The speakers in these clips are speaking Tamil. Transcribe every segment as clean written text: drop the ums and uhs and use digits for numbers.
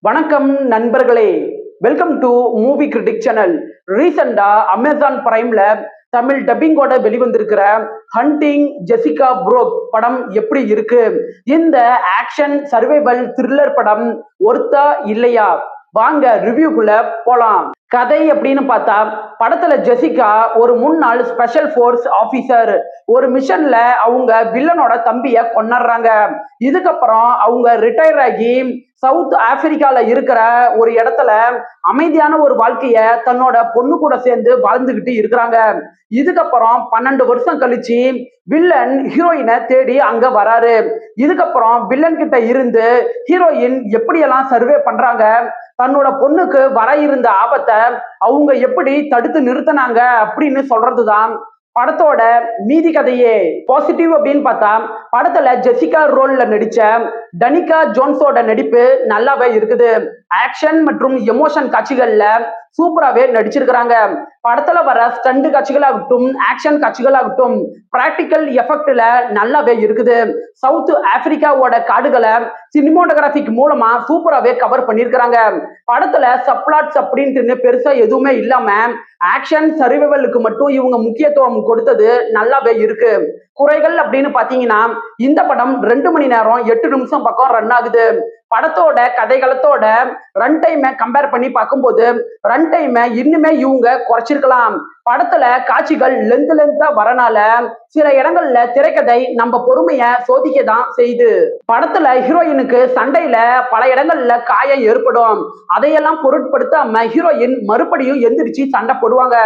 வணக்கம் நண்பர்களே, welcome to movie critic channel. ரீசெண்டா அமேசான் பிரைம்ல தமிழ் டப்பிங்கோட வெளிவந்திருக்கிற ஹண்டிங் ஜெசிகா புரோக் படம் எப்படி இருக்கு? இந்த ஆக்ஷன் சர்வைவல் த்ரில்லர் படம் ஒர்த்தா இல்லையா? வாங்க ரிவ்யூக்குள்ள போலாம். கதை அப்படின்னு பார்த்தா, படத்துல ஜெசிகா ஒரு முன்னாள் ஸ்பெஷல் போர்ஸ் ஆபீசர். ஒரு மிஷன்ல அவங்க வில்லனோட தம்பிய கொன்னுறாங்க. இதுக்கப்புறம் அவங்க ரிட்டையர் ஆகி சவுத் ஆப்பிரிக்கால இருக்கிற ஒரு இடத்துல அமைதியான ஒரு வாழ்க்கைய தன்னோட பொண்ணு கூட சேர்ந்து வாழ்ந்துகிட்டு இருக்கிறாங்க. இதுக்கப்புறம் 12 வருஷம் கழிச்சு வில்லன் ஹீரோயினை தேடி அங்க வராரு. இதுக்கப்புறம் வில்லன் கிட்ட இருந்து ஹீரோயின் எப்படியெல்லாம் சர்வே பண்றாங்க, தன்னோட பொண்ணுக்கு வர இருந்த ஆபத்தை அவங்க எப்படி தடுத்து நிறுத்தினாங்க அப்படின்னு சொல்றதுதான் படத்தோட மீதி கதையே. பாசிட்டிவ் அப்படின்னு பார்த்தா, படத்துல ஜெசிகா ரோல்ல நடிச்ச டனிகா ஜோன்ஸோட நடிப்பு நல்லாவே இருக்குது. ஆக்ஷன் மற்றும் எமோஷன் காட்சிகள்ல சூப்பராகவே நடிச்சிருக்கிறாங்க. படத்துல வர ஸ்டண்ட் காட்சிகளாகட்டும், ஆக்ஷன் காட்சிகளாகட்டும், பிராக்டிக்கல் எஃபெக்ட்ல நல்லாவே இருக்குது. சவுத் ஆப்பிரிக்காவோட காடுகளை சினிமோட்டோகிராபிக் மூலமா சூப்பராகவே கவர் பண்ணியிருக்கிறாங்க. படத்துல சப்ளாட்ஸ் அப்படின்ட்டு பெருசா எதுவுமே இல்லாம ஆக்ஷன் சர்வைவலுக்கு மட்டும் இவங்க முக்கியத்துவம் கொடுத்தது நல்லாவே இருக்கு. குறைகள் அப்படின்னு பாத்தீங்கன்னா, இந்த படம் 2 மணி நேரம் 8 நிமிஷம் பக்கம் ரன் ஆகுது. படத்தோட கதைகளத்தோட ரன் டைமை கம்பேர் பண்ணி பார்க்கும்போது ரன் டைமை இன்னுமே இவங்க குறைச்சிருக்கலாம். படத்துல காட்சிகள் லென்த்தா வரனால சில இடங்கள்ல திரைக்கதை நம்ம பொறுமைய சோதிக்க தான் செய்யுது. படத்துல ஹீரோயினுக்கு சண்டையில பல இடங்கள்ல காயம் ஏற்படும். அதையெல்லாம் பொருட்படுத்தாம ஹீரோயின் மறுபடியும் எந்திரிச்சு சண்டை போடுவாங்க.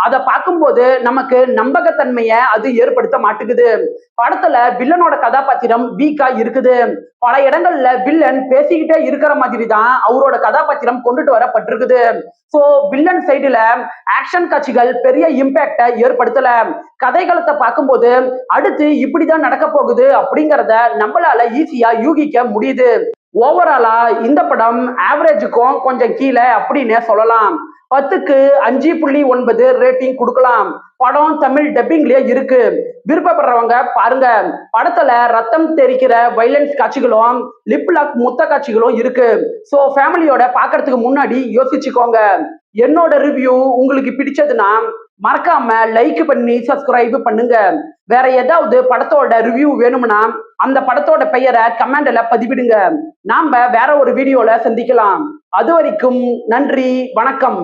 அதை பார்க்கும்போது நமக்கு நம்பகத்தன்மைய அது ஏற்படுத்த மாட்டேங்குது. படத்துல வில்லனோட கதாபாத்திரம் வீக்கா இருக்குது. பல இடங்கள்ல வில்லன் பேசிக்கிட்டே இருக்கிற மாதிரி தான் அவரோட கதாபாத்திரம் கொண்டுட்டு வரப்பட்டிருக்குது. சோ வில்லன் சைடுல ஆக்ஷன் காட்சிகள் பெரிய இம்பாக்ட ஏற்படுத்தல. கதைகளத்தை பார்க்கும்போது அடுத்து இப்படிதான் நடக்க போகுது அப்படிங்கிறத நம்மளால ஈஸியா யூகிக்க முடியுது. ஓவராலா இந்த படம் ஆவரேஜுக்கும் கொஞ்சம் கீழே அப்படின்னு சொல்லலாம். 10க்கு 5.9 ரேட்டிங் கொடுக்கலாம். படம் தமிழ் டப்பிங்லயே இருக்கு. விருப்பப்படுறவங்க பாருங்க. படத்துல ரத்தம் தெரிக்கிற வைலன்ஸ் காட்சிகளும் லிப் லாக் முத்த காட்சிகளும் இருக்கு. சோ ஃபேமிலியோட பாக்குறதுக்கு முன்னாடி யோசிச்சுக்கோங்க. என்னோட ரிவ்யூ உங்களுக்கு பிடிச்சதுன்னா மறக்காம லைக் பண்ணி சப்ஸ்கிரைப் பண்ணுங்க. வேற ஏதாவது படத்தோட ரிவ்யூ வேணும்னா அந்த படத்தோட பெயரை கமெண்ட்ல பதிவிடுங்க. நாம வேற ஒரு வீடியோல சந்திக்கலாம். அது வரைக்கும் நன்றி, வணக்கம்.